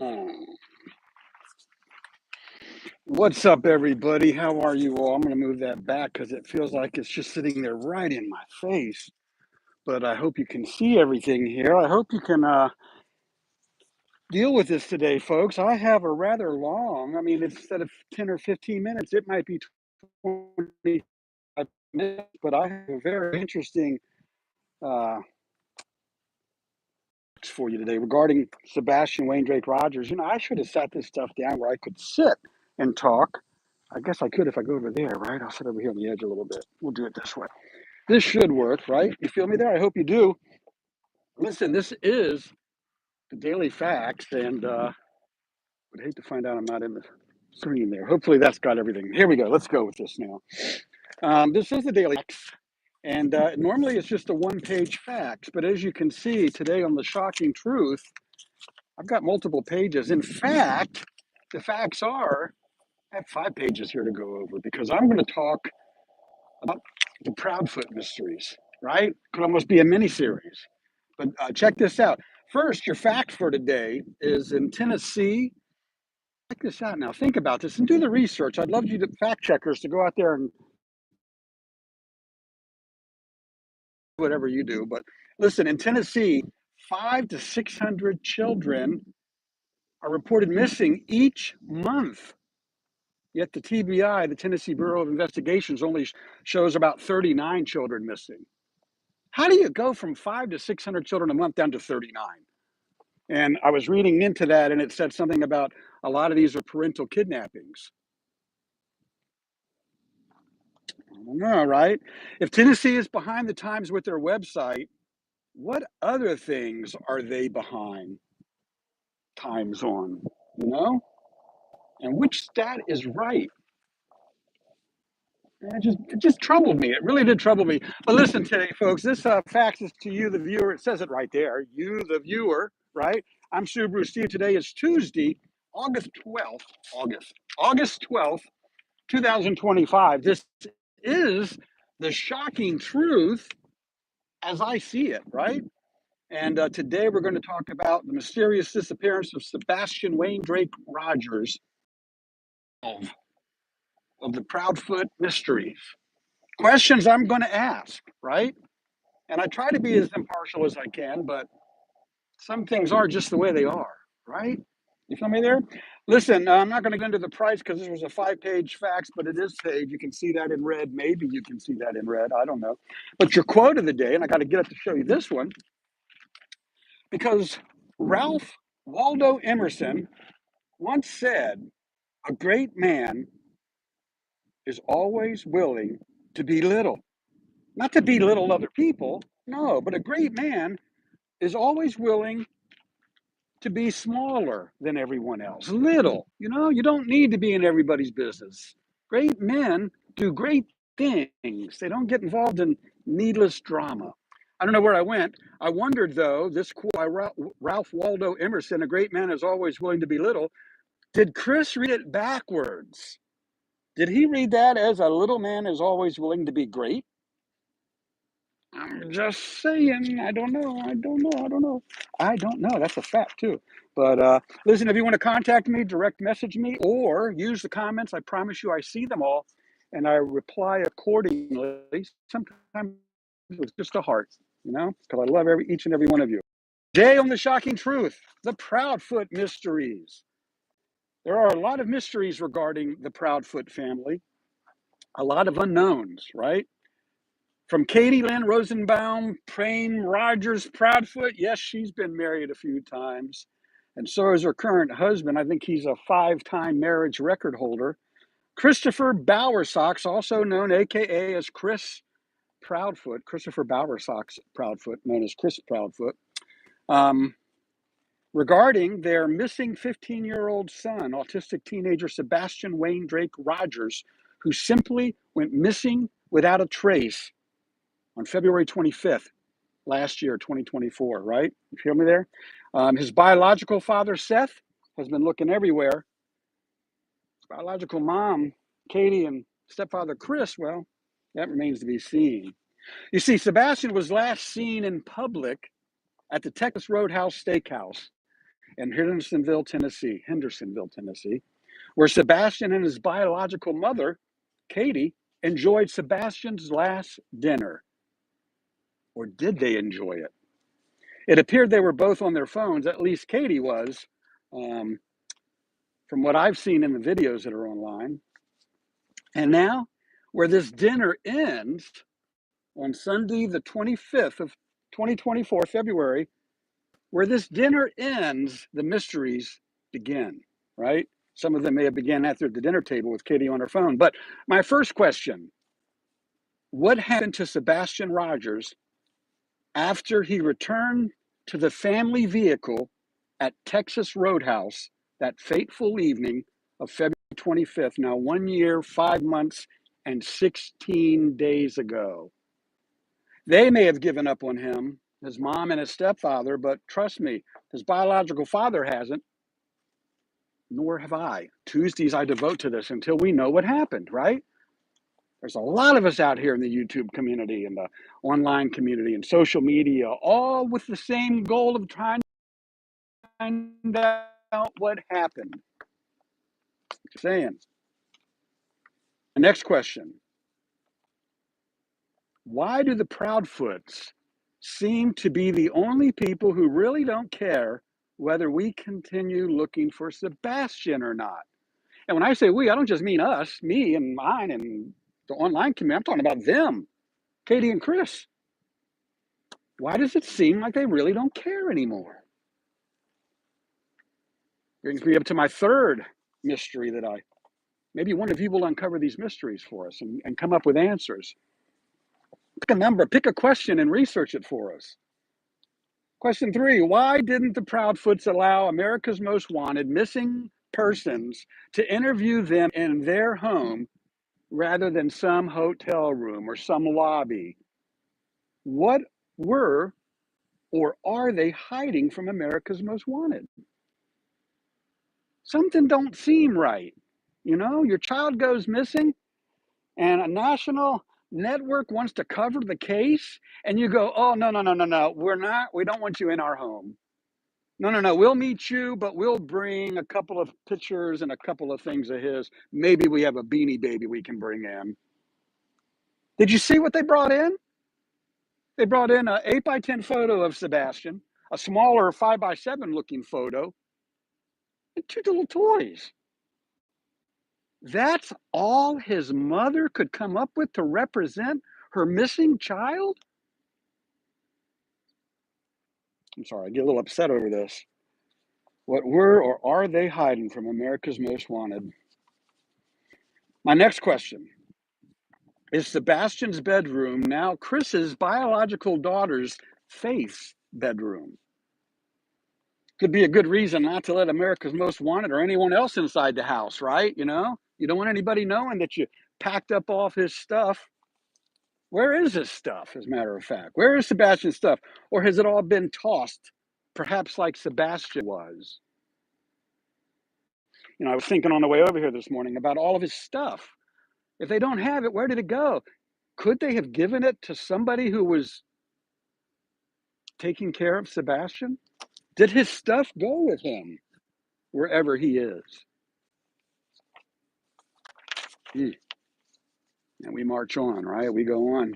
Hmm. What's up, everybody? How are you all? I'm going to move that back because it feels like it's just sitting there right in my face. But I hope you can see everything here. I hope you can deal with this today, folks. I have a rather long, instead of 10 or 15 minutes, it might be 25 minutes, but I have a very interesting uh, for you today regarding Sebastian Wayne Drake Rogers. I should have sat this stuff down where I could sit and talk. I guess I could if I go over there, right? I'll sit over here on the edge a little bit. We'll do it this way. This should work, right? You feel me there? I hope you do. Listen, this is the Daily Facts, and would hate to find out I'm not in the screen there. Hopefully that's got everything. Here we go. Let's go with this now. This is the Daily Facts, and normally it's just a one-page facts, but as you can see today on the shocking truth, I've got multiple pages. In fact, the facts are, I have 5 pages here to go over because I'm going to talk about the Proudfoot mysteries, right? Could almost be a mini series. But check this out. First, your fact for today is in Tennessee. Check this out now. Think about this and do the research. I'd love you to fact checkers to go out there and whatever you do. But listen, in Tennessee, 500 to 600 children are reported missing each month. Yet the TBI, the Tennessee Bureau of Investigations, only shows about 39 children missing. How do you go from 500 to 600 children a month down to 39? And I was reading into that, and it said something about a lot of these are parental kidnappings. I don't know, right? If Tennessee is behind the times with their website, what other things are they behind times on? You know? And which stat is right? It just troubled me. It really did trouble me. But listen today, folks, this fax is to you, the viewer. It says it right there. You, the viewer, right? I'm SubaruSteve. Today is Tuesday, August 12th. August 12th, 2025. This is the shocking truth as I see it, right? And today we're going to talk about the mysterious disappearance of Sebastian Wayne Drake Rogers of the Proudfoot mysteries. Questions I'm going to ask, right? And I try to be as impartial as I can, but some things are just the way they are, right? You feel me there? Listen, I'm not going to go into the price because this was a 5-page fax, but it is page. You can see that in red. Maybe you can see that in red. I don't know. But your quote of the day, and I got to get up to show you this one, because Ralph Waldo Emerson once said, a great man is always willing to belittle. Not to belittle other people, no, but a great man is always willing to be smaller than everyone else. Little, you don't need to be in everybody's business. Great men do great things. They don't get involved in needless drama. I don't know where I went. I wondered, though, this quote by Ralph Waldo Emerson, a great man is always willing to be little. Did Chris read it backwards? Did he read that as a little man is always willing to be great? I'm just saying. I don't know. That's a fact, too. But listen, if you want to contact me, direct message me, or use the comments, I promise you I see them all, and I reply accordingly. Sometimes with just a heart, because I love each and every one of you. Today on The Shocking Truth, the Proudfoot mysteries. There are a lot of mysteries regarding the Proudfoot family, a lot of unknowns, right? From Katie Lynn Rosenbaum, Prame Rogers Proudfoot. Yes, she's been married a few times. And so is her current husband. I think he's a 5-time marriage record holder. Christopher Bowersox, also known AKA as Chris Proudfoot. Christopher Bowersox Proudfoot, known as Chris Proudfoot. Regarding their missing 15-year-old son, autistic teenager Sebastian Wayne Drake Rogers, who simply went missing without a trace on February 25th, last year, 2024, right? You feel me there? His biological father, Seth, has been looking everywhere. His biological mom, Katie, and stepfather, Chris, well, that remains to be seen. You see, Sebastian was last seen in public at the Texas Roadhouse Steakhouse. in Hendersonville, Tennessee, where Sebastian and his biological mother, Katie, enjoyed Sebastian's last dinner. Or did they enjoy it? It appeared they were both on their phones, at least Katie was, from what I've seen in the videos that are online. And now, where this dinner ends on Sunday, the 25th of 2024, February, where this dinner ends, the mysteries begin, right? Some of them may have begun after the dinner table with Katie on her phone. But my first question, what happened to Sebastian Rogers after he returned to the family vehicle at Texas Roadhouse that fateful evening of February 25th, now 1 year, 5 months, and 16 days ago? They may have given up on him, his mom and his stepfather, but trust me, his biological father hasn't, nor have I. Tuesdays I devote to this until we know what happened, right? There's a lot of us out here in the YouTube community and the online community and social media, all with the same goal of trying to find out what happened. Just saying. The next question. Why do the Proudfoots seem to be the only people who really don't care whether we continue looking for Sebastian or not? And when I say we, I don't just mean us, me and mine and the online community. I'm talking about them, Katie and Chris. Why does it seem like they really don't care anymore? Brings me up to my third mystery that maybe one of you will uncover these mysteries for us and come up with answers. Pick a number, pick a question and research it for us. Question 3, why didn't the Proudfoots allow America's Most Wanted missing persons to interview them in their home rather than some hotel room or some lobby? What were or are they hiding from America's Most Wanted? Something don't seem right. You know, your child goes missing and a national network wants to cover the case and you go, oh, no, we don't want you in our home. No, we'll meet you, but we'll bring a couple of pictures and a couple of things of his. Maybe we have a Beanie Baby we can bring in. Did you see what they brought in? They brought in an 8x10 photo of Sebastian, a smaller 5x7 looking photo, and 2 little toys. That's all his mother could come up with to represent her missing child? I'm sorry, I get a little upset over this. What were or are they hiding from America's Most Wanted? My next question. Is Sebastian's bedroom now Chris's biological daughter's Faith's bedroom? Could be a good reason not to let America's Most Wanted or anyone else inside the house, right? You know, you don't want anybody knowing that you packed up all of his stuff. Where is his stuff, as a matter of fact? Where is Sebastian's stuff? Or has it all been tossed, perhaps like Sebastian was? You know, I was thinking on the way over here this morning about all of his stuff. If they don't have it, where did it go? Could they have given it to somebody who was taking care of Sebastian? Did his stuff go with him wherever he is? And we march on, right? We go on.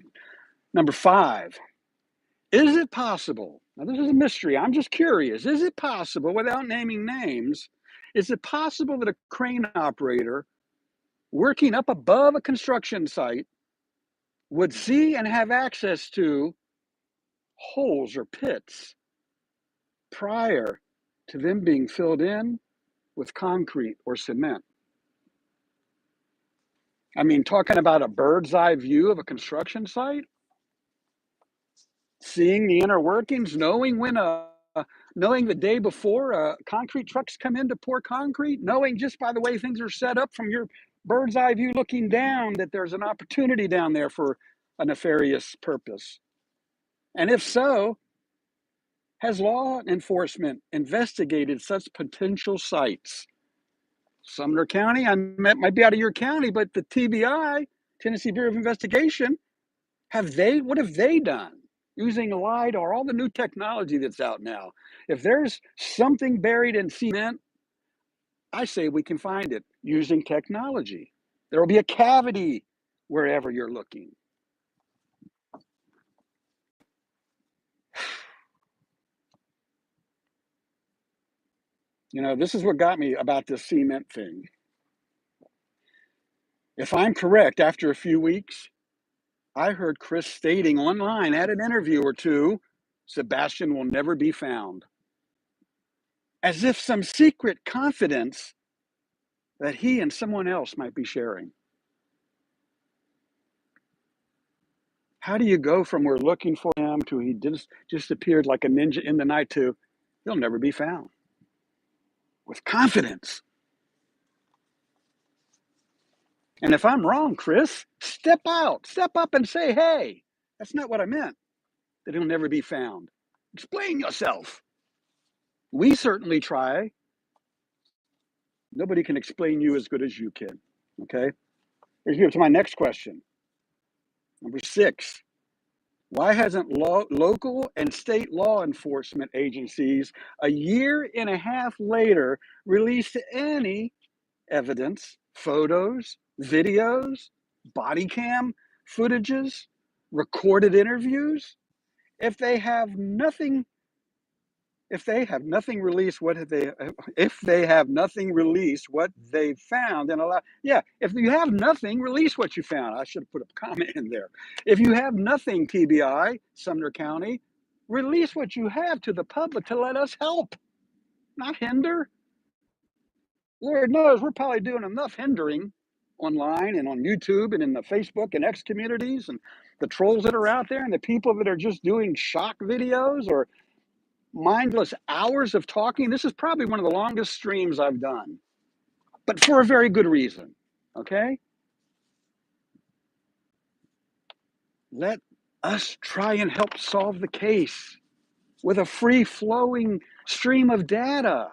Number 5, is it possible? Now, this is a mystery. I'm just curious. Is it possible, without naming names, is it possible that a crane operator working up above a construction site would see and have access to holes or pits prior to them being filled in with concrete or cement? I mean, talking about a bird's eye view of a construction site, seeing the inner workings, knowing knowing the day before concrete trucks come in to pour concrete, knowing just by the way things are set up from your bird's eye view looking down that there's an opportunity down there for a nefarious purpose. And if so, has law enforcement investigated such potential sites? Sumner County, might be out of your county, but the TBI, Tennessee Bureau of Investigation, what have they done? using LiDAR, all the new technology that's out now. If there's something buried in cement, I say we can find it using technology. There will be a cavity wherever you're looking. You know, this is what got me about this cement thing. If I'm correct, after a few weeks, I heard Chris stating online at an interview or two, Sebastian will never be found. As if some secret confidence that he and someone else might be sharing. How do you go from we're looking for him to he just appeared like a ninja in the night to he'll never be found? With confidence. And if I'm wrong, Chris, step up and say, hey, that's not what I meant, that he'll never be found. Explain yourself. We certainly try. Nobody can explain you as good as you can. Okay? Here's to my next question. Number 6. Why hasn't local and state law enforcement agencies a year and a half later released any evidence, photos, videos, body cam footages, recorded interviews? If they have nothing released, if they have nothing released what they found and allow, yeah, if you have nothing, release what you found. I should have put a comment in there. If you have nothing, TBI, Sumner County, release what you have to the public to let us help, not hinder. Lord knows we're probably doing enough hindering online and on YouTube and in the Facebook and X communities and the trolls that are out there and the people that are just doing shock videos or mindless hours of talking. This is probably one of the longest streams I've done, but for a very good reason. Okay? Let us try and help solve the case with a free flowing stream of data.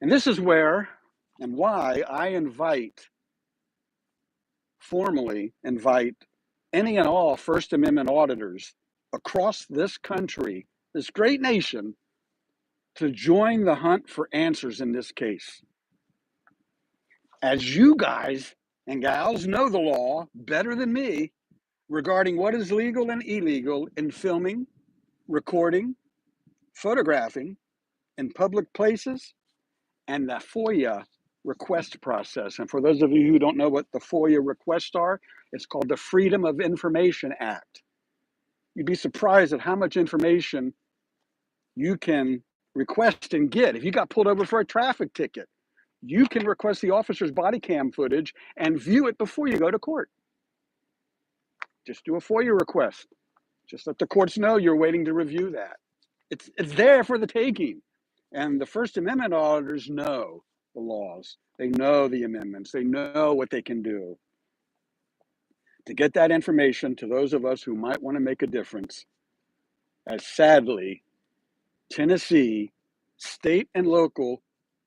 And this is where and why I formally invite any and all First Amendment auditors across this country, this great nation, to join the hunt for answers in this case. As you guys and gals know the law better than me regarding what is legal and illegal in filming, recording, photographing in public places, and the FOIA request process. And for those of you who don't know what the FOIA requests are, it's called the Freedom of Information Act. You'd be surprised at how much information you can request and get. If you got pulled over for a traffic ticket, you can request the officer's body cam footage and view it before you go to court. Just do a FOIA request. Just let the courts know you're waiting to review that. It's there for the taking. And the First Amendment auditors know the laws. They know the amendments. They know what they can do to get that information to those of us who might want to make a difference, as sadly, Tennessee state and local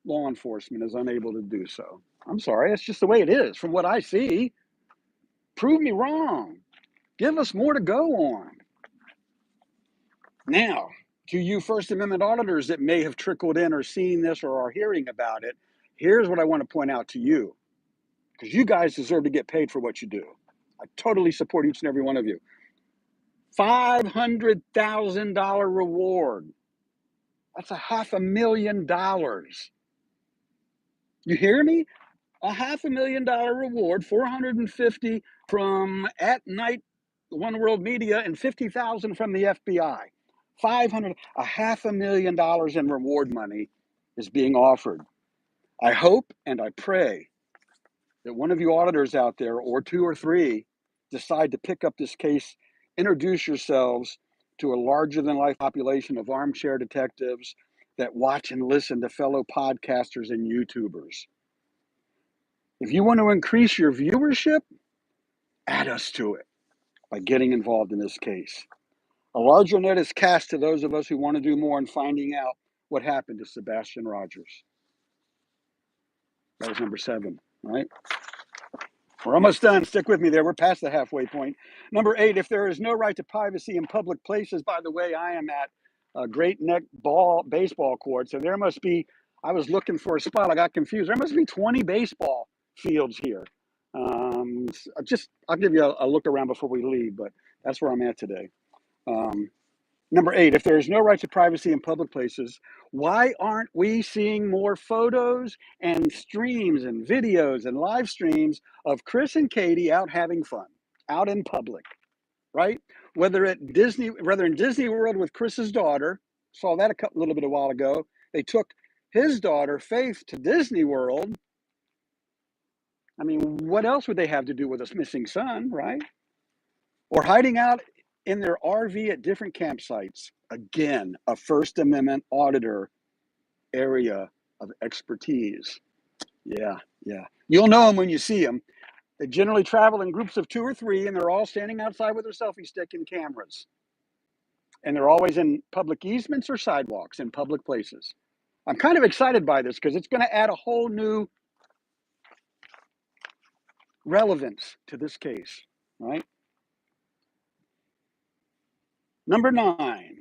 law enforcement is unable to do so. I'm sorry, it's just the way it is from what I see. Prove me wrong. Give us more to go on. Now, to you First Amendment auditors that may have trickled in or seen this or are hearing about it, here's what I want to point out to you, because you guys deserve to get paid for what you do. I totally support each and every one of you. $500,000 reward. That's $500,000. You hear me? $500,000 reward, 450 from At Night One World Media and 50,000 from the FBI. $500,000 in reward money is being offered. I hope and I pray that one of you auditors out there, or 2 or 3, decide to pick up this case, introduce yourselves to a larger than life population of armchair detectives that watch and listen to fellow podcasters and YouTubers. If you want to increase your viewership, add us to it by getting involved in this case. A larger net is cast to those of us who want to do more in finding out what happened to Sebastian Rogers. That was number 7, right? We're almost done. Stick with me there. We're past the halfway point. Number 8, if there is no right to privacy in public places, by the way, I am at a Great Neck baseball court. So there must be, I was looking for a spot. I got confused. There must be 20 baseball fields here. I'll give you a look around before we leave, but that's where I'm at today. Number 8, if there is no right to privacy in public places, why aren't we seeing more photos and streams and videos and live streams of Chris and Katie out having fun, in public, right? Whether in Disney World with Chris's daughter, saw that a little bit a while ago. They took his daughter, Faith, to Disney World. I mean, what else would they have to do with a missing son, right? Or hiding out in their RV at different campsites. Again, a First Amendment auditor area of expertise. Yeah. You'll know them when you see them. They generally travel in groups of 2 or 3, and they're all standing outside with their selfie stick and cameras. And they're always in public easements or sidewalks in public places. I'm kind of excited by this because it's going to add a whole new relevance to this case, right? Number 9,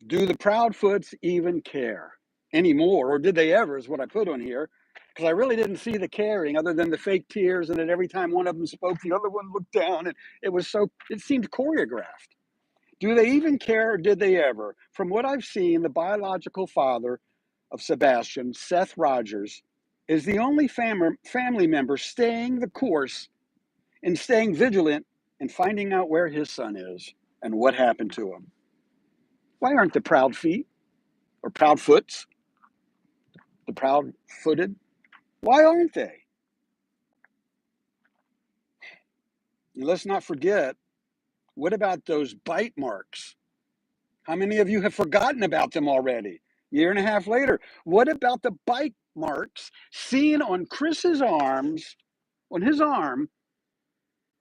do the Proudfoots even care anymore? Or did they ever, is what I put on here. Because I really didn't see the caring other than the fake tears, and that every time one of them spoke, the other one looked down, and it seemed choreographed. Do they even care, or did they ever? From what I've seen, the biological father of Sebastian, Seth Rogers, is the only family member staying the course and staying vigilant and finding out where his son is and what happened to him. Why aren't the Proudfeet or Proudfoots, the Proudfooted, why aren't they? And let's not forget, what about those bite marks? How many of you have forgotten about them already? Year and a half later. What about the bite marks seen on Chris's arms, on his arm,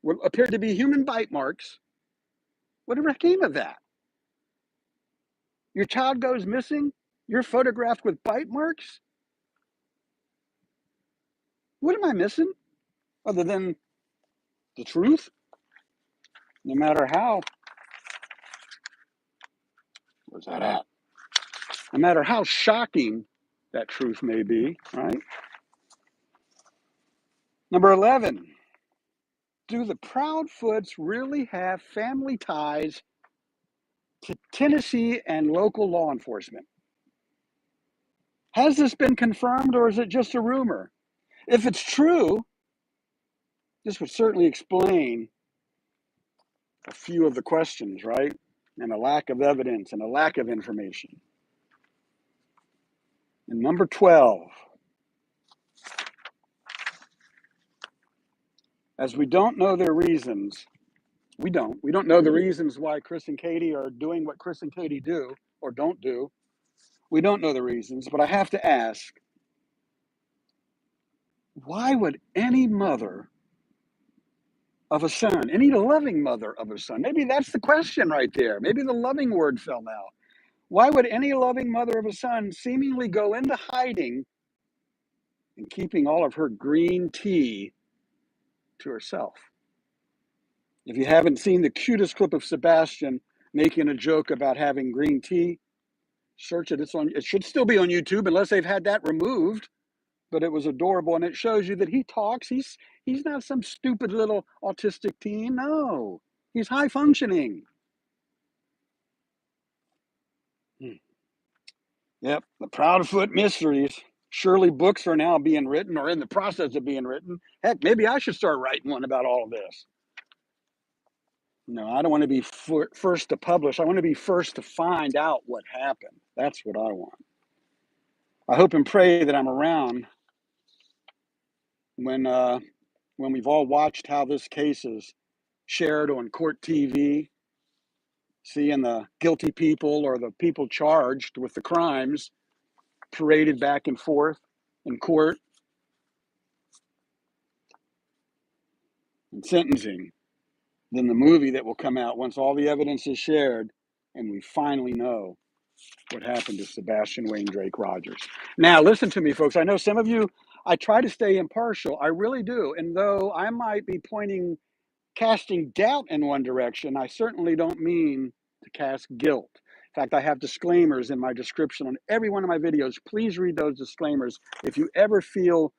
what appeared to be human bite marks? Whatever came of that? Your child goes missing, you're photographed with bite marks? What am I missing other than the truth? No matter how, where's that at? No matter how shocking that truth may be, right? Number 11, do the Proudfoots really have family ties to Tennessee and local law enforcement? Has this been confirmed, or is it just a rumor? If it's true, this would certainly explain a few of the questions, right? And a lack of evidence and a lack of information. And number 12, as we don't know their reasons, we don't know the reasons why Chris and Katie are doing what Chris and Katie do or don't do. We don't know the reasons, but I have to ask, why would any mother of a son, any loving mother of a son, maybe that's the question right there. Maybe the loving word fell out. Why would any loving mother of a son seemingly go into hiding and keeping all of her green tea to herself? If you haven't seen the cutest clip of Sebastian making a joke about having green tea, search it. It should still be on YouTube unless they've had that removed. But it was adorable, and it shows you that he talks. He's not some stupid little autistic teen. No, he's high functioning. Yep, the Proudfoot mysteries. Surely books are now being written or in the process of being written. Heck, maybe I should start writing one about all of this. No, I don't want to be first to publish. I want to be first to find out what happened. That's what I want. I hope and pray that I'm around when we've all watched how this case is shared on court TV, seeing the guilty people or the people charged with the crimes paraded back and forth in court and sentencing. Then the movie that will come out once all the evidence is shared and we finally know what happened to Sebastian Wayne Drake Rogers. Now, listen to me, folks. I know some of you, I try to stay impartial. I really do. And though I might be casting doubt in one direction, I certainly don't mean to cast guilt. In fact, I have disclaimers in my description on every one of my videos. Please read those disclaimers if you ever feel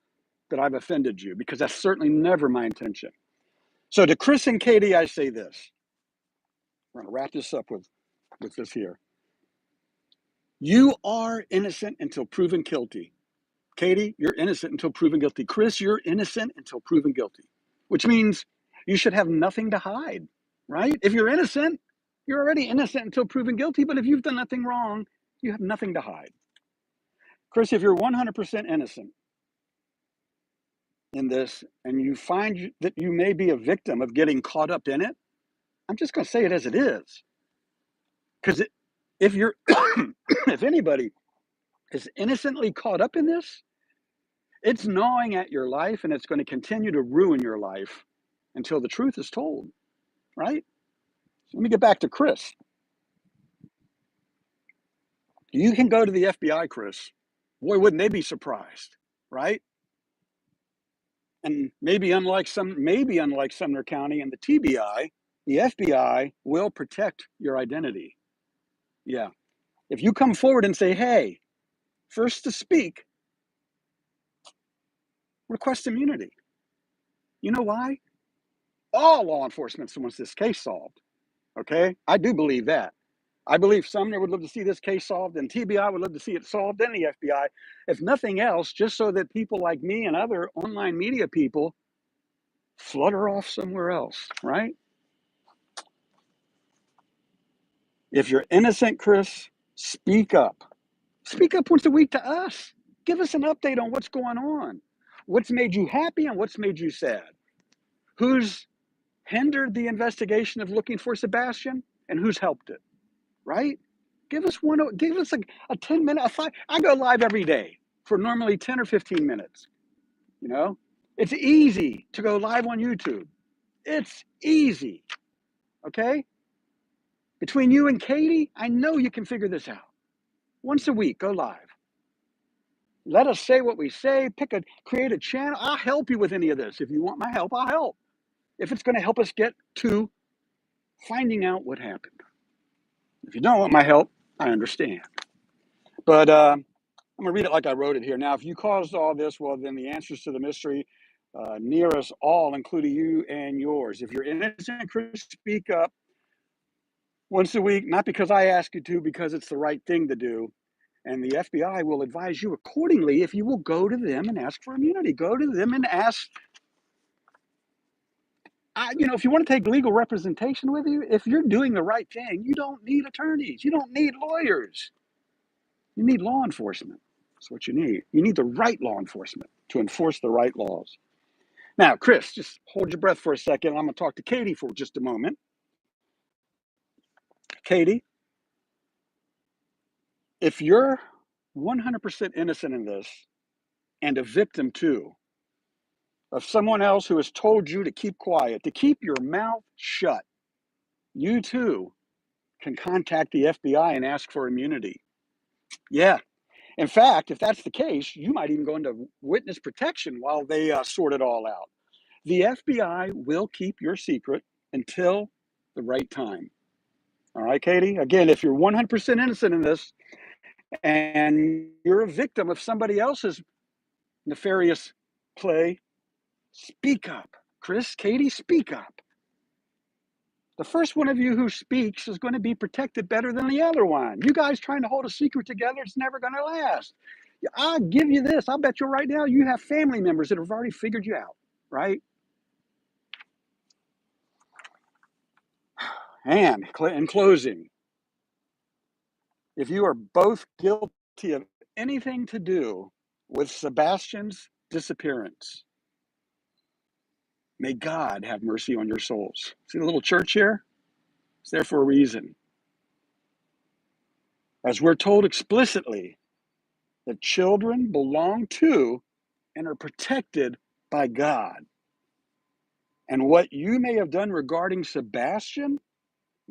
that I've offended you, because that's certainly never my intention. So to Chris and Katie, I say this. We're going to wrap this up with this here. You are innocent until proven guilty. Katie, you're innocent until proven guilty. Chris, you're innocent until proven guilty, which means you should have nothing to hide, right? If you're innocent, you're already innocent until proven guilty. But if you've done nothing wrong, you have nothing to hide. Chris, if you're 100% innocent in this and you find that you may be a victim of getting caught up in it, I'm just going to say it as it is. Because if you're, if anybody is innocently caught up in this, it's gnawing at your life, and it's going to continue to ruin your life until the truth is told, right? So let me get back to Chris. You can go to the FBI, Chris. Boy, wouldn't they be surprised, right? And maybe unlike Sumner County and the TBI, the FBI will protect your identity. Yeah. If you come forward and say, hey, first to speak, request immunity. You know why? All law enforcement wants this case solved. Okay? I do believe that. I believe Sumner would love to see this case solved, and TBI would love to see it solved, and the FBI. If nothing else, just so that people like me and other online media people flutter off somewhere else, right? If you're innocent, Chris, speak up. Speak up once a week to us. Give us an update on what's going on. What's made you happy and what's made you sad? Who's hindered the investigation of looking for Sebastian and who's helped it, right? Give us a 10-minute, I go live every day for normally 10 or 15 minutes. You know, it's easy to go live on YouTube. It's easy. Okay. Between you and Katie, I know you can figure this out. Once a week, go live. Let us say what we say, create a channel. I'll help you with any of this. If you want my help, I'll help. If it's going to help us get to finding out what happened. If you don't want my help, I understand. But I'm going to read it like I wrote it here. Now, if you caused all this, well, then the answers to the mystery near us all, including you and yours. If you're innocent, Chris, speak up once a week, not because I ask you to, because it's the right thing to do. And the FBI will advise you accordingly if you will go to them and ask for immunity. Go to them and ask. If you want to take legal representation with you, if you're doing the right thing, you don't need attorneys. You don't need lawyers. You need law enforcement. That's what you need. You need the right law enforcement to enforce the right laws. Now, Chris, just hold your breath for a second. I'm going to talk to Katie for just a moment. Katie, if you're 100% innocent in this and a victim too of someone else who has told you to keep quiet, to keep your mouth shut, you too can contact the FBI and ask for immunity. Yeah. In fact, if that's the case, you might even go into witness protection while they sort it all out. The FBI will keep your secret until the right time. All right, Katie? Again, if you're 100% innocent in this and you're a victim of somebody else's nefarious play, speak up. Chris, Katie, speak up. The first one of you who speaks is going to be protected better than the other one. You guys trying to hold a secret together, it's never going to last. I'll give you this. I'll bet you right now you have family members that have already figured you out, right? And in closing, if you are both guilty of anything to do with Sebastian's disappearance, may God have mercy on your souls. See the little church here? It's there for a reason. As we're told explicitly that children belong to and are protected by God. And what you may have done regarding Sebastian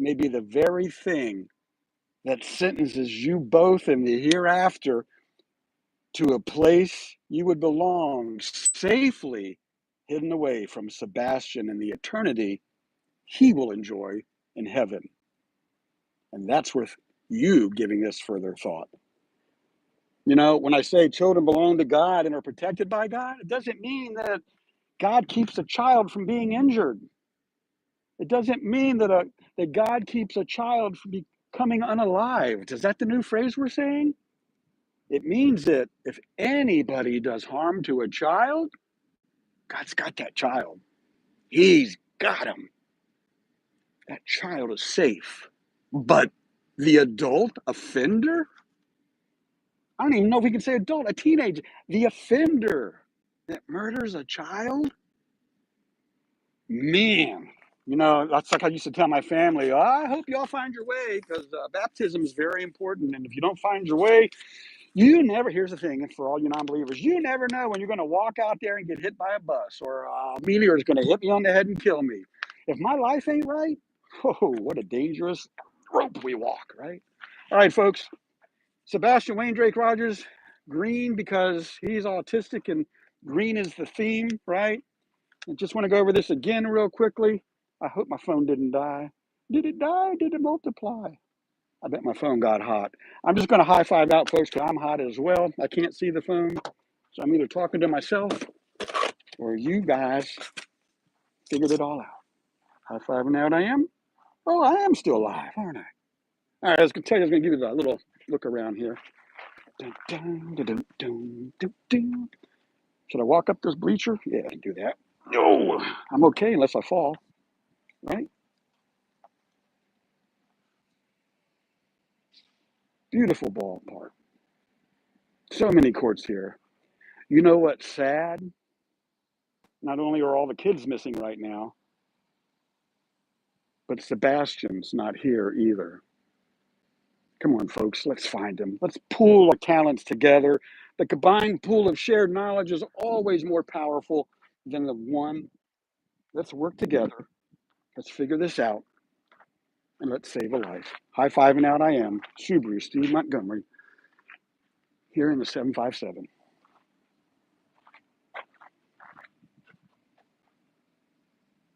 may be the very thing that sentences you both in the hereafter to a place you would belong safely hidden away from Sebastian and the eternity he will enjoy in heaven. And that's worth you giving this further thought. You know, when I say children belong to God and are protected by God, it doesn't mean that God keeps a child from being injured. It doesn't mean that God keeps a child from becoming unalived. Is that the new phrase we're saying? It means that if anybody does harm to a child, God's got that child. He's got him. That child is safe. But the adult offender, I don't even know if we can say adult, a teenager, the offender that murders a child, man, you know, that's like I used to tell my family, "Oh, I hope you all find your way because baptism is very important. And if you don't find your way, you never," here's the thing, and for all you non believers, you never know when you're going to walk out there and get hit by a bus or a meteor is going to hit me on the head and kill me. If my life ain't right, oh, what a dangerous rope we walk, right? All right, folks. Sebastian Wayne Drake Rogers, green because he's autistic and green is the theme, right? I just want to go over this again real quickly. I hope my phone didn't die. Did it die? Did it multiply? I bet my phone got hot. I'm just going to high five out, folks, because I'm hot as well. I can't see the phone. So I'm either talking to myself or you guys figured it all out. High fiving out I am. Oh, I am still alive, aren't I? All right, I was going to tell you, I was going to give you a little look around here. Dun, dun, dun, dun, dun, dun, dun. Should I walk up this bleacher? Yeah, I can do that. No, I'm okay unless I fall, right? Beautiful ballpark. So many courts here. You know what's sad? Not only are all the kids missing right now, but Sebastian's not here either. Come on, folks, let's find him. Let's pool our talents together. The combined pool of shared knowledge is always more powerful than the one. Let's work together. Let's figure this out and let's save a life. High fiving out I am, SubaruSteve Montgomery, here in the 757.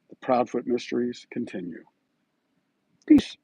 The Proudfoot mysteries continue. Peace.